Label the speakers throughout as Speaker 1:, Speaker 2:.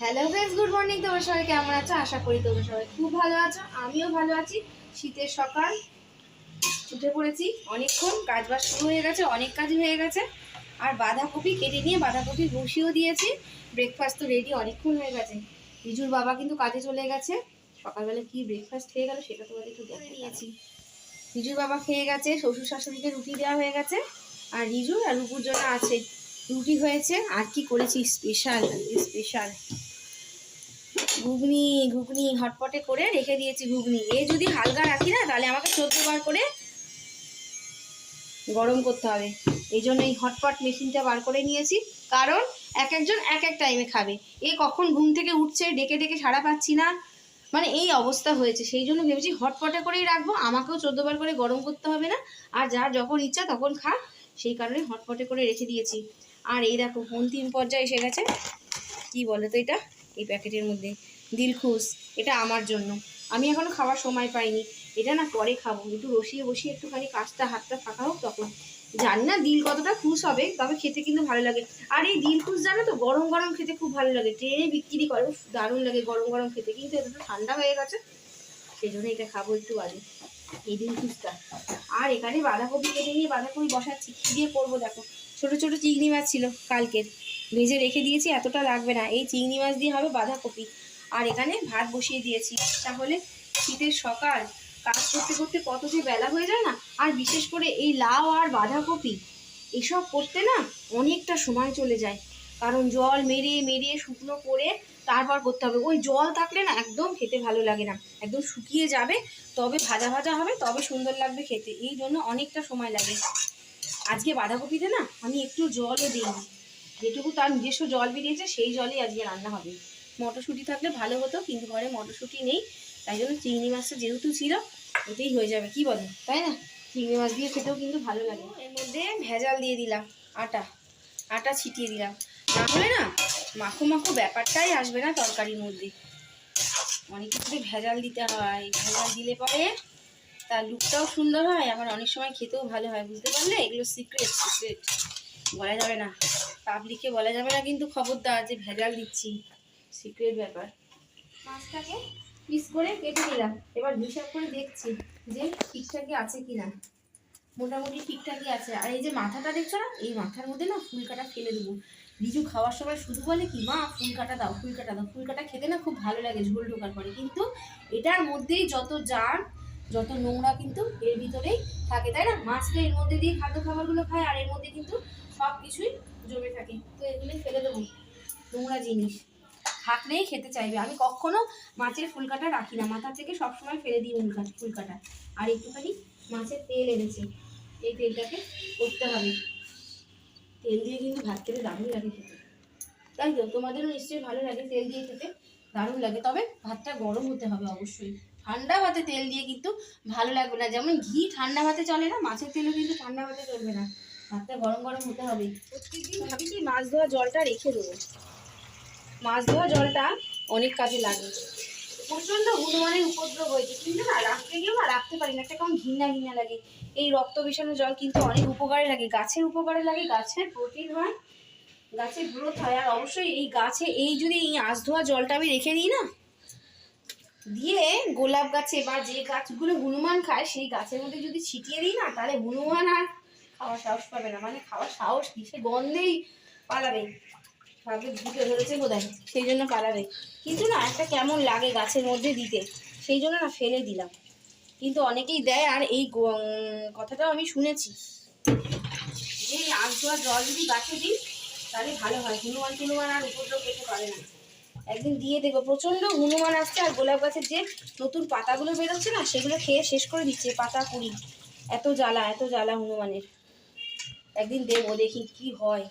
Speaker 1: Hello friends, good morning. তোমরা সবাই কেমন আছো? আশা করি তোমরা সবাই খুব ভালো আছো। আমিও ভালো আছি। শীতের সকাল, উঠে পড়েছি, অনেকক্ষণ কাজবাজ শুরু হয়ে গেছে, অনেক কাজ হয়ে গেছে। আর বাঁধাকপি কেটে নিয়ে বাঁধাকপি বসিয়েও দিয়েছি। ব্রেকফাস্ট তো রেডি, অনেকক্ষণ হয়ে গেছে। রিজুর বাবা কিন্তু কাজে চলে গেছে। সকালবেলা কি ব্রেকফাস্ট খেয়ে গেল সেটা তোমাদের একটু দেখে নিয়েছি। রিজুর বাবা খেয়ে গেছে, শ্বশুর শাশুড়িকে রুটি দেওয়া হয়ে গেছে, আর রিজু আর রুপুর জন্য আছে রুটি হয়েছে। আর কি করেছি স্পেশাল স্পেশাল ঘুগনি। ঘুগনি হটপটে করে রেখে দিয়েছি। ঘুগনি যদি হালকা রাখি না, তাহলে আমাকে 14 বার করে গরম করতে হবে। এই জন্য এই হটপট মেশিনটা বার করে নিয়েছি, কারণ একজন এক এক টাইমে খাবে। কখন ঘুম থেকে উঠছে, ডেকে ডেকে সাড়া পাচ্ছি না, মানে এই অবস্থা হয়েছে। সেই জন্য ভেবেছি হটপটে করেই রাখবো, আমাকেও 14 বার করে গরম করতে হবে না, আর যার যখন ইচ্ছা তখন খা। সেই কারণে হটপটে করে রেখে দিয়েছি। আর এই দেখো অন্তিম পর্যায়ে এসে গেছে। কি বলে তো এটা, এই প্যাকেটের মধ্যে দিলখুশ। এটা আমার জন্য, আমি এখনো খাওয়ার সময় পাইনি। এটা না পরে খাবো, একটু বসিয়ে বসিয়ে একটুখানি কাজটা হাতটা ফাঁকা হোক তখন। জানি না দিল কতটা খুশ হবে, তবে খেতে কিন্তু ভালো লাগে। আর এই দিলখুশ জানো তো, গরম গরম খেতে খুব ভালো লাগে। ট্রেনে বিক্রি করে, দারুণ লাগে গরম গরম খেতে। কিন্তু এটা তো ঠান্ডা হয়ে গেছে, সেই জন্য এটা খাবো একটু আগে, এই দিলখুশটা। আর এখানে বাঁধাকপি কেটে নিয়ে বাঁধাকপি বসাচ্ছি। কী দিয়ে করবো দেখো, ছোটো ছোটো চিংড়ি মাছ ছিল কালকের, ভেজে রেখে দিয়েছি, এতটা লাগবে না। এই চিংড়ি মাছ দিয়ে হবে বাঁধাকপি। আর এখানে ভাত বসিয়ে দিয়েছি। তাহলে শীতের সকাল, কাজ করতে করতে কত যে বেলা হয়ে যায় না। আর বিশেষ করে এই লাউ আর বাঁধাকপি এসব করতে না অনেকটা সময় চলে যায়, কারণ জল মেরে মেরে শুকনো করে তারপর করতে হবে। ওই জল থাকলে না একদম খেতে ভালো লাগে না, একদম শুকিয়ে যাবে, তবে ভাজা ভাজা হবে, তবে সুন্দর লাগবে খেতে। এই জন্য অনেকটা সময় লাগে। আজকে বাঁধাকপিতে না আমি একটু জলও দিইনি, যেটুকু তার নিজস্ব জল বেরিয়েছে সেই জলেই আজকে রান্না হবে। মটরশুঁটি থাকলে ভালো হতো, কিন্তু ঘরে মটরশুঁটি নেই, তাই জন্য চিংড়ি মাছটা যেহেতু ছিল ওতেই হয়ে যাবে, কি বলে তাই না? চিংড়ি মাছ দিয়ে খেতেও কিন্তু ভালো লাগে। এর মধ্যে ভেজাল দিয়ে দিলাম, আটা আটা ছিটিয়ে দিলাম, না হলে না মাখো মাখো ব্যাপারটাই আসবে না তরকারির মধ্যে। অনেক কিছু ভেজাল দিতে হয়, ভেজাল দিলে পরে তার লুকটাও সুন্দর হয়, আবার অনেক সময় খেতেও ভালো হয়। বুঝতে পারলে? এগুলো সিক্রেট, সিক্রেট বলা যাবে না, পাবলিকে বলা যাবে না, কিন্তু খবরদার যে ভেজাল দিচ্ছি, সিক্রেট ব্যাপার। মাছটাকে পিস করে কেটে নিলাম। এবার হিসাব করে দেখছি যে ঠিকঠাকই আছে কিনা। মোটামুটি ঠিকঠাকই আছে। আর এই যে মাথাটা দেখছো না, এই মাথার মধ্যে না ফুল কাটা ফেলে দেবো। বিজু খাওয়ার সময় শুধু বলে কি, মা ফুল কাটা দাও, ফুল কাটা দাও। ফুল কাটা খেতে না খুব ভালো লাগে ঝোল ঢোকার পরে, কিন্তু এটার মধ্যেই যত জার, যত নোংরা কিন্তু এর ভিতরেই থাকে, তাই না? মাছ তো এর মধ্যে দিয়ে খাদ্য খাবারগুলো খায়, আর এর মধ্যে কিন্তু সব কিছুই জমে থাকে। তো এগুলোই ফেলে দেবো, নোংরা জিনিস থাকলেই খেতে চাইবে। আমি কখনো মাছের ফুলকাটা রাখি না, মাথা থেকে সবসময় ফেলে দিই ফুলকাটা। আর একটুখানি মাছের তেল এনেছি, এই তেলটাকে করতে হবে। তেল দিয়ে কিন্তু ভাত খেতে দারুণ লাগে খেতে, তাই তো? তোমাদেরও নিশ্চয়ই ভালো লাগে তেল দিয়ে খেতে, দারুণ লাগে। তবে ভাতটা গরম হতে হবে অবশ্যই, ঠান্ডা ভাতে তেল দিয়ে কিন্তু ভালো লাগবে না। যেমন ঘি ঠান্ডা ভাতে চলে না, মাছের তেলও কিন্তু ঠান্ডা ভাতে চলবে না, ভাতটা গরম গরম হতে হবে। প্রত্যেকদিন ভাবি কি মাছ ধোয়া জলটা রেখে দেবো, মাছ ধোয়া জলটা অনেক কাজে লাগে। প্রচণ্ড হনুমানের উপদ্রব হয়েছে, কিন্তু না রাখতে গিয়েও না রাখতে পারি না, একটা কেমন ঘৃণা ঘৃণা লাগে। এই রক্ত মিশানো জল কিন্তু অনেক উপকারে লাগে, গাছের উপকারে লাগে, গাছের প্রোটিন হয়, গাছের গ্রোথ হয়। আর অবশ্যই এই গাছে যদি এই আঁশ ধোয়া জলটা আমি রেখে দিই না, দিয়ে গোলাপ গাছে বা যে গাছগুলো হনুমান খায় সেই গাছের মধ্যে যদি ছিটিয়ে দিই না, তাহলে হনুমান আর খাওয়ার সাহস পাবে না। মানে খাওয়ার সাহস কি, সে গন্ধেই পালাবে, ভাবে ঢুকে ধরেছে বোধ হয়, সেই জন্য পালাবে। কিন্তু না একটা কেমন লাগে গাছের মধ্যে দিতে, সেই জন্য না ফেলে দিলাম। কিন্তু অনেকেই দেয়, আর এই কথাটাও আমি শুনেছি যে আঁশ ধোয়া জল যদি গাছে দিই তাহলে ভালো হয়, হনুমান আর উপদ্রব পেতে পারে না। একদিন দিয়ে দেখবো। প্রচণ্ড হনুমান আসছে, আর গোলাপ গাছের যে নতুন পাতাগুলো বেরোচ্ছে না, সেগুলো খেয়ে শেষ করে দিচ্ছে, পাতা কুড়ি। এত জ্বালা, এত জ্বালা হনুমানের। একদিন দেবো, দেখি কি হয়।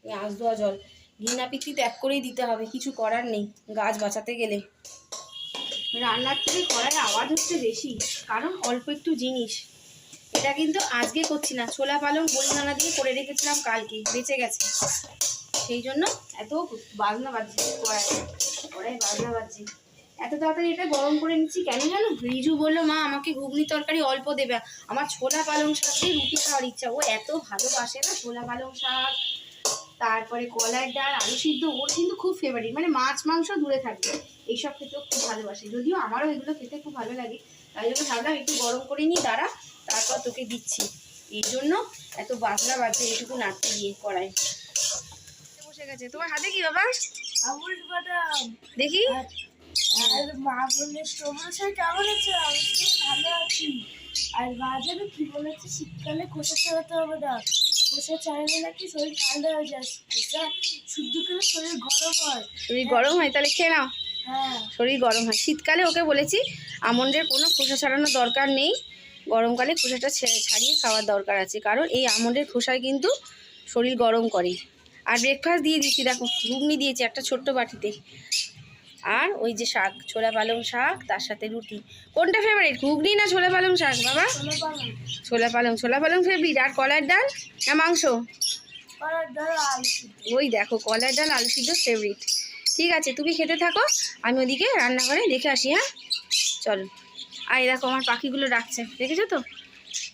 Speaker 1: এই আঁশ ধোয়া জল ঘৃণা পিত্তি ত্যাগ করেই দিতে হবে, কিছু করার নেই গাছ বাঁচাতে গেলে। রান্নার থেকে কড়াই আওয়াজ হচ্ছে বেশি, কারণ অল্প একটু জিনিস। এটা কিন্তু আজকে করছি না, ছোলা পালং বড়িদানা দিয়ে করে রেখেছিলাম কালকে, বেঁচে গেছে, সেই জন্য এত বাজনা বাজছে। কড়াই বাজনা বাজছে। এত তাড়াতাড়ি এটা গরম করে নিচ্ছি কেন জানো? রিজু বললো, মা আমাকে ঘুগনি তরকারি অল্প দেবে, আমার ছোলা পালং শাক দিয়ে রুটি খাওয়ার ইচ্ছা। ও এত ভালোবাসে না ছোলা পালং শাক, তারপরে কলার ডাল, আলু সিদ্ধ, ওর কিন্তু খুব ফেভারিট, মানে মাছ মাংস দূরে থাকবে, এইসব খেতেও খুব ভালোবাসে। যদিও আমারও এগুলো খেতে খুব ভালো লাগে, তাই জন্য ভাবলাম একটু গরম করে নিই, দাঁড়া তারপর তোকে দিচ্ছি। এই জন্য এত বাজনা বাজে এইটুকু নাড়তে গিয়ে কড়াই বসে গেছে। তোমার হাতে কি বাবা?
Speaker 2: আমুল বাদাম
Speaker 1: দেখি।
Speaker 2: আর মা বললে তোমরা সবাই কেমন আছো? আমি ভালো আছি। আর মা যেন কি বলেছে, শীতকালে খোসা ছাড়াতে হবে না, খোসা ছাড়ালে নাকি শরীর ঠান্ডা হয়ে যায়, খোসা শুদ্ধ করে শরীর গরম হয়।
Speaker 1: শরীর গরম হয়? তাহলে খেয়ে নাও।
Speaker 2: হ্যাঁ,
Speaker 1: শরীর গরম হয়। শীতকালে ওকে বলেছি আমন্ডের কোনো খোসা ছাড়ানোর দরকার নেই, গরমকালে খোসাটা ছাড়িয়ে খাওয়ার দরকার আছে, কারণ এই আমন্ডের খোসায় কিন্তু শরীর গরম করে। আর ব্রেকফাস্ট দিয়ে দিচ্ছি, দেখো ঘুগনি দিয়েছি একটা ছোট্ট বাটিতে, আর ওই যে শাক, ছোলা পালং শাক, তার সাথে রুটি। কোনটা ফেভারিট, ঘুগনি না ছোলা পালং শাক বাবা? ছোলা পালং ফেভারিট। আর কলার ডাল না মাংস? ওই দেখো কলার ডাল আলু সিদ্ধ ফেভারিট। ঠিক আছে, তুমি খেতে থাকো, আমি ওদিকে রান্নাঘরে দেখে আসি। হ্যাঁ চলো। আর দেখো আমার পাখিগুলো ডাকছে, দেখেছো তো,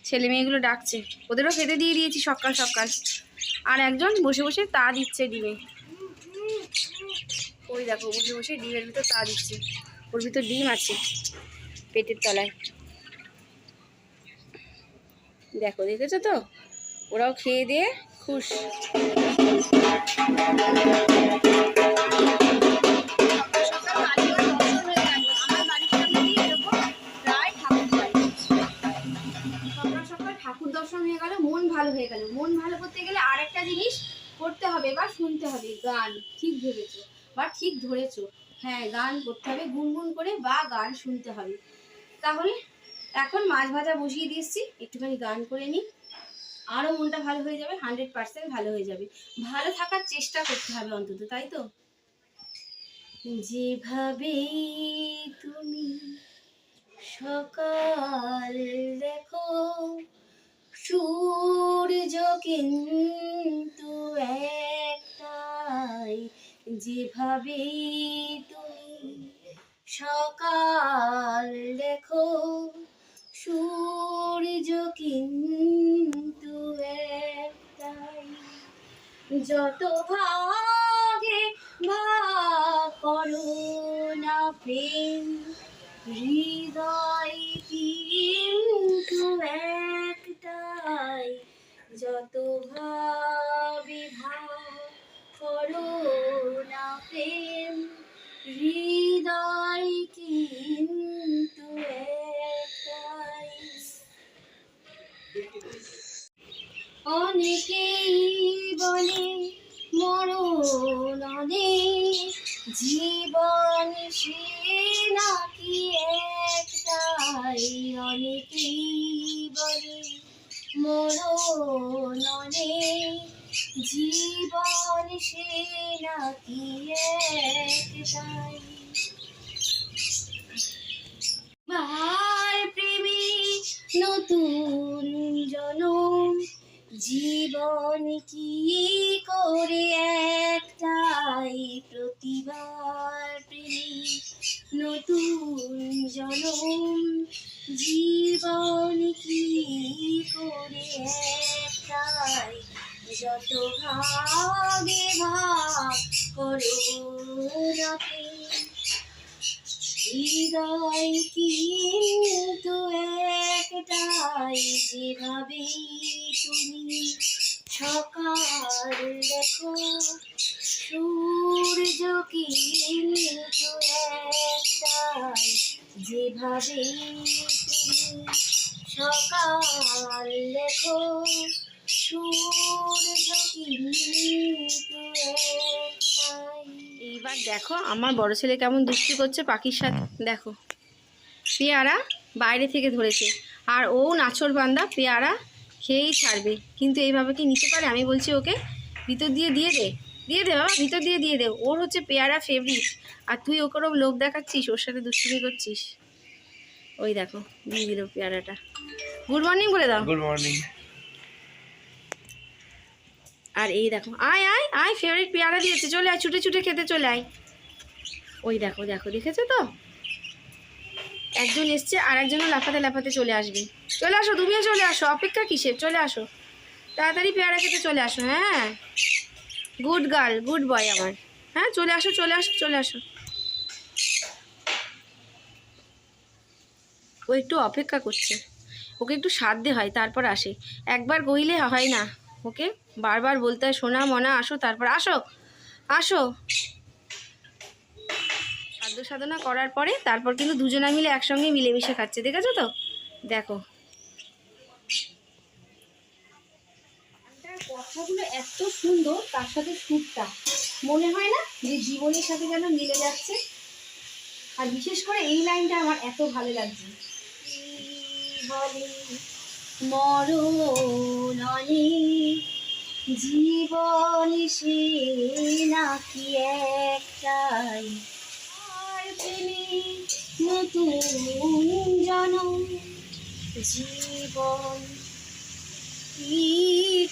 Speaker 1: ছেলে মেয়েগুলো ডাকছে, ওদেরও খেতে দিয়ে দিয়েছি সকাল সকাল। আর একজন বসে বসে তা দিচ্ছে ডিমে, ওই দেখো বসে বসে ডিমের ভিতর তা দিচ্ছে, ওর ভিতর ডিম আছে পেটের তলায়, দেখো দেখেছো তো, ওরাও খেয়ে দিয়ে খুশ। ঠাকুর দর্শন হয়ে গেল, মন ভালো হয়ে গেল। মন ভালো করতে গেলে আর একটা জিনিস করতে হবে বা শুনতে হবে, গান। ঠিক ভেবেছো বা ঠিক ধরেছো, হ্যাঁ গান করতে হবে গুনগুন করে, বা গান শুনতে হবে। তাহলে এখন মাছ ভাজা বসিয়ে দিয়েছি, একটুখানি গান করে নিই, আরও মনটা ভালো হয়ে যাবে, 100% ভালো হয়ে যাবে। ভালো থাকার চেষ্টা করতে হবে অন্তত, তাই তো? যেভাবে তুমি সকাল দেখো, সূর্য কিন্তু একটাই। যেভাবে তুমি সকাল দেখো, সূর্য কিন্তু একটাই। যত ভাগে ভাগ করো না প্রেম, হৃদয় কিন্তু একটাই। যত ভাবে ভাগ করো না প্রেম, হৃদয় কিন্তু একটাই। অনেকেই বলে মরণ অনেক, জীবন সে নাকি একটাই। অনেকেই বলে মরণ অনেক, জীবন সে নাকি একটাই। ভার প্রেমী নতুন জনম, জীবন কি করে একটাই। প্রতিবার প্রেমী নতুন জনম, জীবন কি করে একটাই। যত ভাগে ভাগ করো না প্রেম, হৃদয় কিন্তু একটাই। যেভাবে তুমি সকাল দেখো, সূর্য কিন্তু একটাই। যেভাবে তুমি সকাল দেখো, সূর্য কিন্তু একটাই। এইবার দেখো আমার বড় ছেলে কেমন দুষ্টি করছে পাখির সাথে, দেখো পেয়ারা বাইরে থেকে ধরেছে, আর ও নাছোড় বান্দা পেয়ারা খেয়েই ছাড়বে, কিন্তু এইভাবে কি নিতে পারে? আমি বলছি ওকে ভিতর দিয়ে দিয়ে দে বাবা, ভিতর দিয়ে দে, ওর হচ্ছে পেয়ারা ফেভারিট, আর তুই ওকে লোভ দেখাচ্ছিস, ওর সাথে দুষ্টুমি করছিস। ওই দেখো দিয়ে দিল পেয়ারাটা। গুড মর্নিং বলে দাও।
Speaker 3: Good morning.
Speaker 1: আর এই দেখো আয় আয় আয়, ফেভারিট পেয়ারা দিয়েছে, চলে আয়, ছুটে ছুটে খেতে চলে আয়। ওই দেখো দেখো, দেখেছো তো, একজন এসছে আর একজনও লাফাতে লাফাতে চলে আসবে। চলে আসো, তুমিও চলে আসো, অপেক্ষা কিসের, চলে আসো তাড়াতাড়ি পেয়ারা খেতে চলে আসো। হ্যাঁ গুড গার্ল, গুড বয় আমার। হ্যাঁ, চলে আসো চলে আসো চলে আসো। ও একটু অপেক্ষা করছে, ওকে একটু সাধ্যে হয় তারপর আসে। একবার কইলে হয় না, ওকে বারবার বলতে হয় সোনা মনা আসো, তারপর আসো আসো। সাধ্য সাধনা করার পরে তারপর কিন্তু দুজনা মিলে একসঙ্গে মিলেমিশে খাচ্ছে, দেখেছো তো? দেখো কথাগুলো এত সুন্দর, তার সাথে সুরটা মনে হয় না যে জীবনের সাথে যেন মিলে যাচ্ছে। আর বিশেষ করে এই লাইনটা আমার এত ভালো লাগছে। বলে মরণ অনেক, জীবন সে নাকি একটাই, আর প্রেমে নতুন জনম, জীবন কি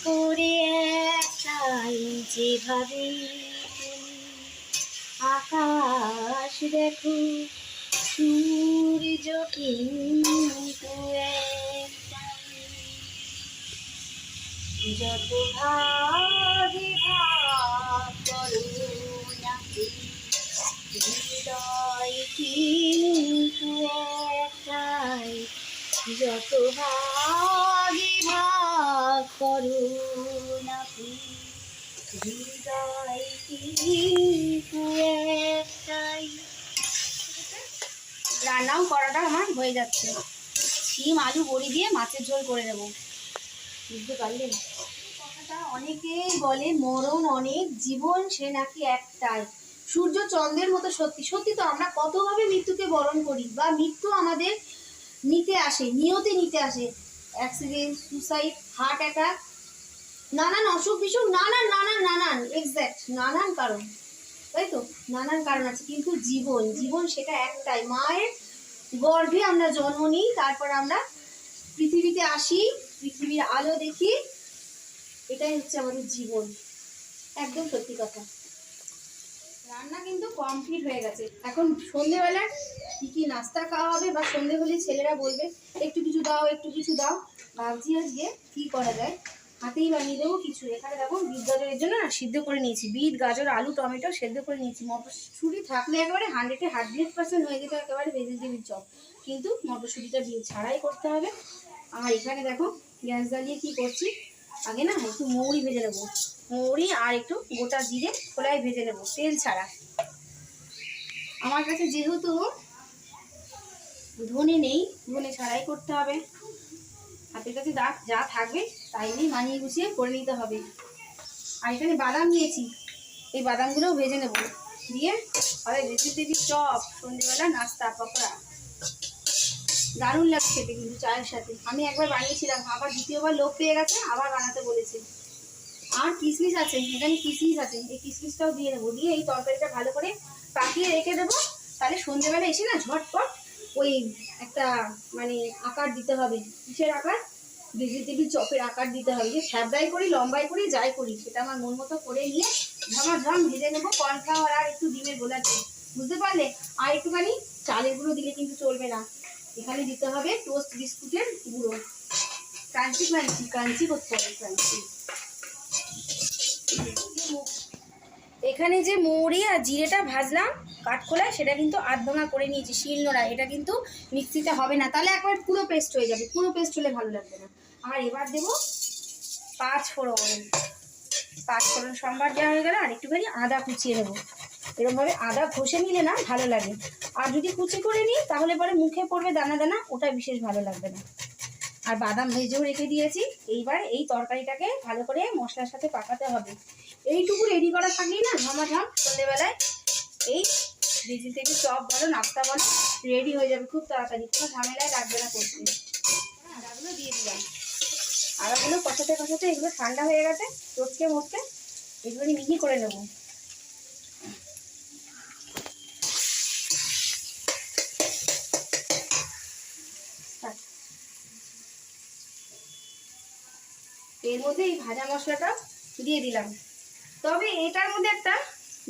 Speaker 1: করে একটাই, যেভাবে তুমি আকাশ দেখো, সূর্য কিন্তু একটাই, যত ভাগে ভাগ করো নাকি, হৃদয় কিন্তু একটাই, যত ভাগে ভাগ করো নাকি, হৃদয় কিন্তু একটাই। রান্নাও করাটা আমার হয়ে যাচ্ছে। শিম আলু বড়ি দিয়ে মাছের ঝোল করে নেবো, বুঝতে পারলেন? কথাটা অনেকেই বলে মরণ অনেক, জীবন সে নাকি একটাই। সূর্য চন্দ্রের মতো সত্যি। সত্যি তো, আমরা কতভাবে মৃত্যুকে বরণ করি, বা মৃত্যু আমাদের নিতে আসে, নিয়তি নিতে আসে। অ্যাক্সিডেন্ট, সুসাইড, হার্ট অ্যাটাক, নানান অসুখ বিসুখ, নানান নানান নানান এক্স্যাক্ট নানান কারণ, তাই তো? নানান কারণ আছে, কিন্তু জীবন, জীবন সেটা একটাই। মায়ের গর্ভে আমরা জন্ম নিই, তারপর আমরা পৃথিবীতে আসি, পৃথিবীর আলো দেখি, এটাই হচ্ছে আমাদের জীবন। একদম সত্যি কথা। রান্না কিন্তু কমপ্লিট হয়ে গেছে। এখন সন্ধেবেলা কি কি নাস্তা খাওয়া হবে, বা সন্ধে হলে ছেলেরা বলবে একটু কিছু দাও একটু কিছু দাও, ভাবছি আজকে কি করা যায়, হাতেই বানিয়ে দেবো কিছু। এখানে দেখো বিট গাজরের জন্য না সিদ্ধ করে নিয়েছি, বিট গাজর আলু টমেটো সেদ্ধ করে নিয়েছি। মটরশুঁটি থাকলে একেবারে 100% হয়ে যেত একেবারে ভেজিটেবিল চপ, কিন্তু মটরশুঁটিটা ছাড়াই করতে হবে। আর এখানে দেখো গ্যাস জ্বালিয়ে কি করছি, আগে না একটু মৌরি ভেজে নেবো, মৌরি আর একটু গোটা জিরে খোলায় ভেজে নেবো, তেল ছাড়া। আমার কাছে যেহেতু ধনে নেই, ধনে ছাড়াই করতে হবে। হাতের কাছে যা থাকবে তাই নিয়ে মানিয়ে গুছিয়ে করে নিতে হবে। আর এখানে বাদাম নিয়েছি, এই বাদামগুলোও ভেজে নেবো, দিয়ে হবে ভেজিটেবিল চপ, সন্ধ্যেবেলা নাস্তা পকোড়া। দারুণ লাগছে খেতে কিন্তু চায়ের সাথে। আমি একবার বানিয়েছিলাম, আবার দ্বিতীয়বার লোক পেয়ে গেছে, আবার বানাতে বলেছে। আর কিশমিশ আছে, এখানে কিশমিশ আছে, এই কিশমিশটাও দিয়ে দেবো, দিয়ে এই তরকারিটা ভালো করে পাকিয়ে রেখে দেবো। তাহলে সন্ধ্যেবেলা এসে না ঝটপট ওই একটা মানে আকার দিতে হবে। কিসের আকার? ভেজিটেবিল চপের আকার দিতে হবে। যে ফ্যাবড়াই করি লম্বাই করি যাই করি, সেটা আমার মন মতো করে নিয়ে ঝমাঝম ভেজে নেবো, কর্নফ্লাওয়ার আর একটু ডিমের গোলা দিয়ে, বুঝতে পারলে? আর একটুখানি চালের গুঁড়ো দিলে কিন্তু চলবে না, এখানে দিতে হবে টোস্ট বিস্কুটের গুঁড়ো। ক্রাঞ্চি ক্রাঞ্চি ক্রাঞ্চি করতে হবে, ক্রাঞ্চি। এখানে যে মৌরি আর জিরেটা ভাজলাম কাঠখোলায়, সেটা কিন্তু আধ ভাঙা করে নিয়েছি শিলনোড়া, এটা কিন্তু মিক্সিতে হবে না, তাহলে একবার পুরো পেস্ট হয়ে যাবে, পুরো পেস্ট হলে ভালো লাগবে না। আর এবার দেবো 5 ফোড়ন, 5 ফোড়ন সম্বার দেওয়া হয়ে গেলে আর একটুখানি আদা কুচিয়ে নেবো। এরকমভাবে আদা ঘষে নিলে না ভালো লাগে, আর যদি কুচি করে নিই তাহলে পরে মুখে পড়বে দানা দানা, ওটা বিশেষ ভালো লাগবে না। আর বাদাম ভেজেও রেখে দিয়েছি। এইবার এই তরকারিটাকে ভালো করে মশলার সাথে পাকাতে হবে। এইটুকু রেডি করা থাকলেই না ঝমাঝম সন্ধ্যেবেলায় এই ভেজিটেবিল চপ বলো নাস্তা বলো রেডি হয়ে যাবে খুব তাড়াতাড়ি, কোনো ঝামেলায় লাগবে না করতে। আদাগুলো দিয়ে দিলাম, আদাগুলো কষাতে কষাতে এগুলো ঠান্ডা হয়ে গেছে, চটকে মটকে এগুলো মিহি করে নেবো। এর মধ্যে এই ভাজা মশলাটা দিয়ে দিলাম। তবে এটার মধ্যে একটা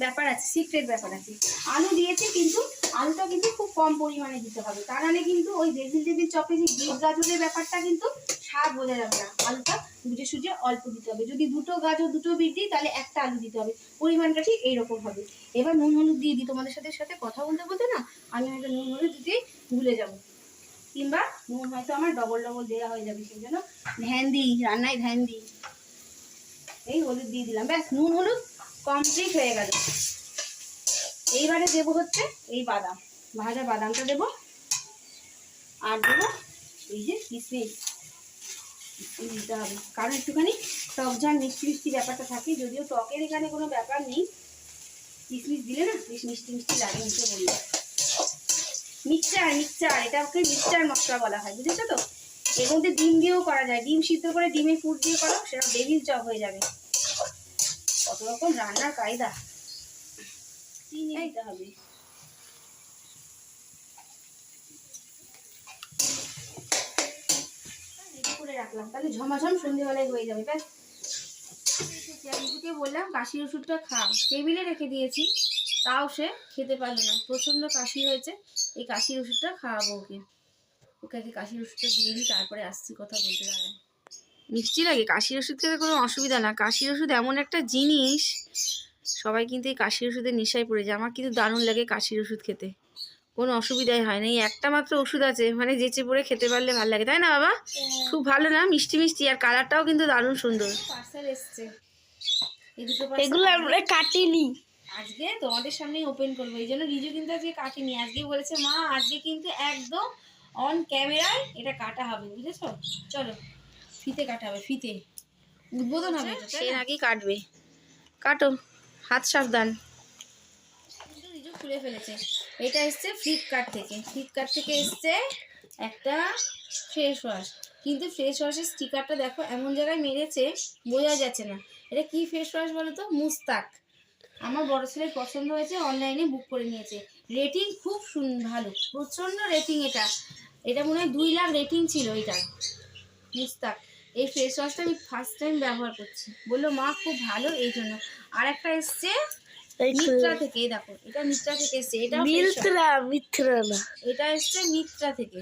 Speaker 1: ব্যাপার আছে, সিক্রেট ব্যাপার আছে। আলু দিয়েছি, কিন্তু আলুটা কিন্তু খুব কম পরিমাণে দিতে হবে, তা নাহলে কিন্তু ওই ভেজিটেবিল চপে যে বিট গাজরের ব্যাপারটা কিন্তু স্বাদ বোঝা যাবে না। আলুটা বুঝে সুঝে অল্প দিতে হবে। যদি দুটো গাজর দুটো বিট দিই তাহলে একটা আলু দিতে হবে, পরিমাণটা ঠিক এইরকম হবে। এবার নুন হলুদ দিয়ে দিই। তোমাদের সাথে কথা বলতে বলতে না আমি হয়তো নুন হলুদ দিতেই ভুলে যাবো, কিংবা নুন হয়তো আমার ডবল দেওয়া হয়ে যাবে, সেই জন্য ধ্যান দিই, রান্নায় ধ্যান দিই। এই হলুদ দিয়ে দিলাম, ব্যাস নুন হলুদ কমপ্লিট হয়ে গেল। এইবারে দেবো হচ্ছে এই বাদাম, ভাজা বাদামটা দেবো, আর দেবো এই যে কিশমিশ দিতে হবে, কারণ একটুখানি টক ঝাল মিষ্টি মিষ্টি ব্যাপারটা থাকে। যদিও টকের এখানে কোনো ব্যাপার নেই, কিশমিশ দিলে না বেশ মিষ্টি মিষ্টি লাগে মুখে বললে। মিক্সচার এটাকে মিক্সচার মশলা বলা হয়, বুঝেছো তো? এর মধ্যে ডিম দিয়েও করা যায়, ডিম সিদ্ধ করে ডিমের পুর দিয়ে করো, সেটা ডেভিল চপ হয়ে যাবে। কত রকম রান্নার কায়দা। চিনি দিতে হবে, করে রাখলাম, তাহলে ঝমাঝম সন্ধ্যেবেলায় হয়ে যাবে। ব্যাস বললাম কাশির ওষুধটা খা, টেবিলে রেখে দিয়েছি, তাও সে খেতে পারলো না, প্রচন্ড কাশি হয়েছে। এই কাশির ওষুধটা খাওয়াবো ওকে, ওকে আগে কাশির ওষুধটা দিয়ে দিই, তারপরে আসছি কথা বলতে। দাঁড়ায় মিষ্টি লাগে কাশির ওষুধ খেতে, কোনো অসুবিধা না। কাশির ওষুধ এমন একটা জিনিস, সবাই কিন্তু এই কাশির ওষুধের নেশায় পড়ে যায়। আমার কিন্তু দারুণ লাগে কাশির ওষুধ খেতে, কোনো অসুবিধাই হয় না। এই একটা মাত্র ওষুধ আছে, মানে যেচে পড়ে খেতে পারলে ভালো লাগে, তাই না বাবা? খুব ভালো না, মিষ্টি মিষ্টি, আর কালারটাও কিন্তু দারুণ সুন্দর। পার্সেল এসছে, এই দুটো
Speaker 2: এগুলো আমরা কাটিনি,
Speaker 1: আজকে তোমাদের সামনেই ওপেন করবো, এই জন্য রিজু কিন্তু আজকে কাটিনি। আজকে বলেছে মা আজকে কিন্তু একদম অন ক্যামেরায় এটা কাটা হবে, বুঝেছো? চলো ফিতে কাটা হবে, ফিতে উদ্বোধন হবে, সে নাকি কাটবে। কাটো, হাত সাবধান। কিন্তু রিজু খুলে ফেলেছে। এটা এসছে ফ্লিপকার্ট থেকে এসছে একটা ফেস ওয়াশ, কিন্তু ফেস ওয়াশের স্টিকারটা দেখো এমন জায়গায় মেরেছে বোঝা যাচ্ছে না। এটা কি ফেস ওয়াশ বলো তো? মুস্তাক। আমার বড় ছেলের পছন্দ হয়েছে, অনলাইনে বুক করে নিয়েছে। রেটিং খুব ভালো, প্রচণ্ড রেটিং। এটা মনে হয় 2 লাখ রেটিং ছিল এটা মুস্তাক। এই ফেস ওয়াশটা আমি ফার্স্ট টাইম ব্যবহার করছি, বললো মা খুব ভালো, এই জন্য। আর একটা এসছে মিত্রা থেকে, দেখো এটা মিত্রা থেকে এসছে, এটা
Speaker 2: মিত্রা না,
Speaker 1: এটা এসছে মিত্রা থেকে।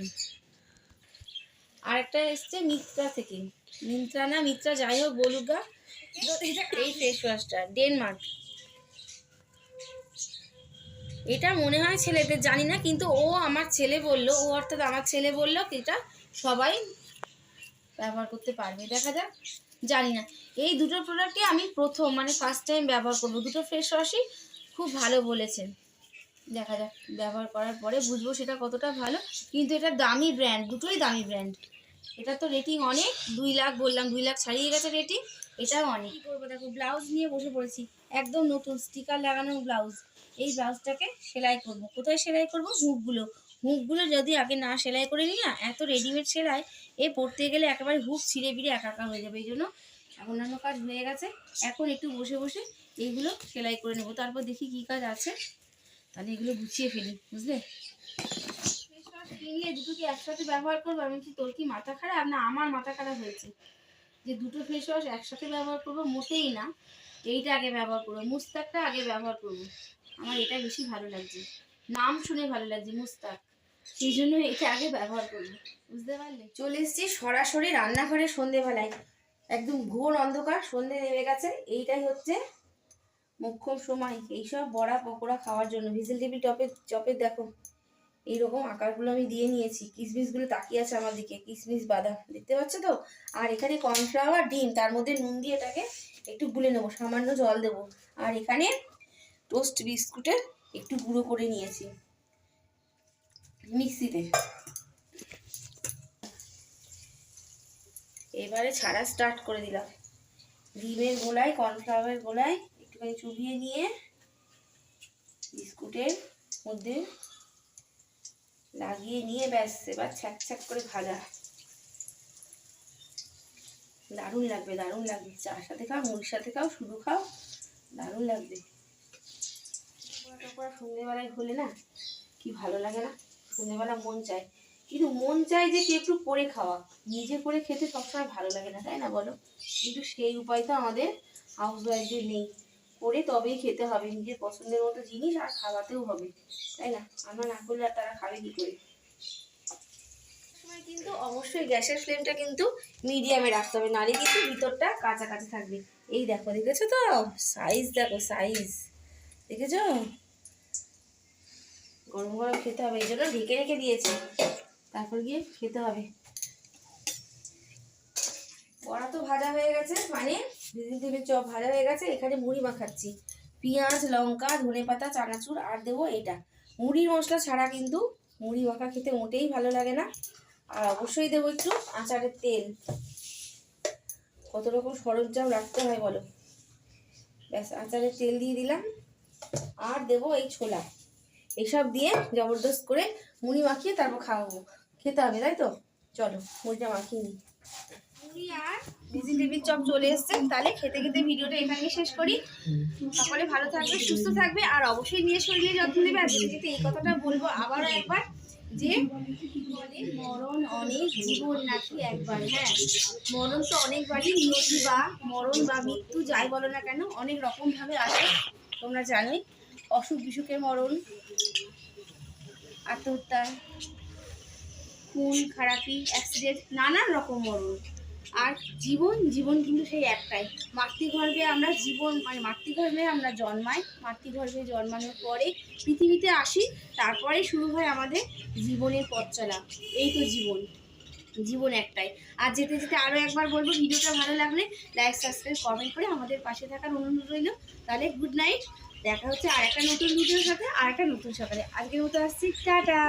Speaker 1: আর একটা এসছে মিত্রা থেকে, মিন্ত্রা না মিত্রা যাই হোক বলুক গা। এই ফেস ওয়াশটা ডেনমার্ক, এটা মনে হয় ছেলেদের, জানি না, কিন্তু ও আমার ছেলে বললো, ও অর্থাৎ আমার ছেলে বললো এটা সবাই ব্যবহার করতে পারবে, দেখা যাক, জানি না। এই দুটো প্রোডাক্টই আমি প্রথম, মানে ফার্স্ট টাইম ব্যবহার করবো। দুটো ফেস ওয়াশই খুব ভালো বলেছেন, দেখা যাক ব্যবহার করার পরে বুঝবো সেটা কতটা ভালো। কিন্তু এটা দামি ব্র্যান্ড, দুটোই দামি ব্র্যান্ড। এটা তো রেটিং অনেক, 2 লাখ বললাম, 2 লাখ ছাড়িয়ে গেছে রেটিং, এটাও অনেক। কী করবো দেখো, ব্লাউজ নিয়ে বসে পড়েছি, একদম নতুন স্টিকার লাগানো ব্লাউজ। এই ব্লাউজটাকে সেলাই করব। কোথায় সেলাই করব? হুকগুলো যদি আগে না সেলাই করে নিই না, এত রেডিমেড সেলাই এ পরতে গেলে একেবারে হুক ছিঁড়ে বিড়ে একাকার হয়ে যাবে। এই জন্য অন্যান্য কাজ হয়ে গেছে, এখন একটু বসে বসে এইগুলো সেলাই করে নেবো, তারপর দেখি কী কাজ আছে, তাহলে এগুলো গুছিয়ে ফেলি, বুঝলে? কিনলে দুটো কি একসাথে ব্যবহার করবো? আমি কি, তোর কি মাথা খারাপ? না আমার মাথা খারাপ হয়েছে যে দুটো ফেস ওয়াশ একসাথে ব্যবহার করবো? মোটেই না, এইটা আগে ব্যবহার করবো, মুস্তাকটা আগে ব্যবহার করবো। আমার এটা বেশি ভালো লাগছে, নাম শুনে ভালো লাগছে মুস্তাক, সেই জন্য এটা আগে ব্যবহার করবো, বুঝতে পারলে? চলে এসেছি সরাসরি রান্নাঘরে সন্ধেবেলায়, একদম ঘোর অন্ধকার, সন্ধে নেমে গেছে। এইটাই হচ্ছে মোক্ষম সময় এইসব বড়া পকোড়া খাওয়ার জন্য। ভিজেল টেবিল চপের দেখো এইরকম আকারগুলো আমি দিয়ে নিয়েছি। কিশমিশগুলো তাকিয়ে আছে আমার দিকে, কিশমিশ বাদাম দেখতে পাচ্ছ তো? আর এখানে কর্নফ্লাওয়ার, ডিম, তার মধ্যে নুন দিয়ে এটাকে একটু গুলে নেবো, সামান্য জল দেবো। আর এখানে টোস্ট বিস্কুটের একটু গুঁড়ো করে নিয়েছি মিক্সিতে। এবারে ছাড়া স্টার্ট করে দিলাম। ডিমের গোলায়, কর্নফ্লাওয়ারের গোলায় একটুখানি চুবিয়ে নিয়ে বিস্কুটের মধ্যে লাগিয়ে নিয়ে ব্যাস, এবার ছ্যাক ছ্যাক করে ভাজা। দারুণ লাগবে, দারুণ লাগবে। চার সাথে খাও, মুড়ির সাথে খাও, শুধু খাও, দারুণ লাগবে। সন্ধ্যেবেলায় হলে না কি ভালো লাগে না? সন্ধ্যেবেলা মন চায়, কিন্তু মন চায় যে কি একটু করে খাওয়া, নিজে করে খেতে সবসময় ভালো লাগে না, তাই না বলো? কিন্তু সেই উপায় তো আমাদের হাউস ওয়াইফদের নেই, করে তবেই খেতে হবে নিজের পছন্দের মতো জিনিস, আর খাওয়াতেও হবে, তাই না? আমরা না করলে আর তারা খাবে কি করে? সময় কিন্তু অবশ্যই গ্যাসের ফ্লেমটা কিন্তু মিডিয়ামে রাখতে হবে, নাহলে কিন্তু ভিতরটা কাঁচা কাঁচা থাকবে। এই দেখো, দেখেছো তো সাইজ, দেখো সাইজ, দেখেছো? গরম গরম খেতে হবে, এই জন্য ঢেকে রেখে দিয়েছি, তারপর গিয়ে খেতে হবে। বড়া তো ভাজা হয়ে গেছে, মানে ভেজিটেবিল চপ ভাজা হয়ে গেছে। এখানে মুড়ি মাখাচ্ছি, পেঁয়াজ, লঙ্কা, ধনেপাতা, চানাচুর আর দেবো এটা। মুড়ির মশলা ছাড়া কিন্তু মুড়ি মাখা খেতে মোটেই ভালো লাগে না। আর অবশ্যই দেবো একটু আচারের তেল। কত রকম সরঞ্জাম রাখতে হয় বলো। ব্যাস, আচারের তেল দিয়ে দিলাম, আর দেবো এই ছোলা। এইসব দিয়ে জবরদস্ত করে মুড়ি মাখিয়ে তারপর খাওয়াবো, খেতে হবে, তাই তো? চলো মুড়িটা মাখিয়ে নিই। মুড়ি আর ভেজিটেবিল চপ চলে এসছে, তাহলে খেতে খেতে ভিডিওটা এখানেই শেষ করি। সকলে ভালো থাকবে, সুস্থ থাকবে, আর অবশ্যই নিজের শরীরে যত্ন নেবে। আর যেতে যেতে এই কথাটা বলবো আবারও একবার, যে মরণ অনেক, জীবন নাকি একবার। হ্যাঁ, মরণ তো অনেকবারই, নিয়তি বা মরণ বা মৃত্যু যাই বলো না কেন অনেক রকম ভাবে আসে, তোমরা জানোই। অসুখ বিসুখের মরণ, আত্মহত্যা, খুন খারাপি, অ্যাক্সিডেন্ট, নানান রকম মরণ। আর জীবন, জীবন কিন্তু সেই একটাই। মাতৃগর্ভে আমরা জীবন, মানে মাতৃগর্ভে আমরা জন্মাই, মাতৃগর্ভে জন্মানোর পরে পৃথিবীতে আসি, তারপরে শুরু হয় আমাদের জীবনের পথ চলা। এই তো জীবন, জীবন একটাই। আর যেতে যেতে আরও একবার বলবো, ভিডিওটা ভালো লাগলে লাইক, সাবস্ক্রাইব, কমেন্ট করে আমাদের পাশে থাকার অনুরোধ রইল। তাহলে গুড নাইট, দেখা হচ্ছে আর একটা নতুন ভিডিওর সাথে, আর একটা নতুন সকালে। আজকের মতো আসছি, টাটা।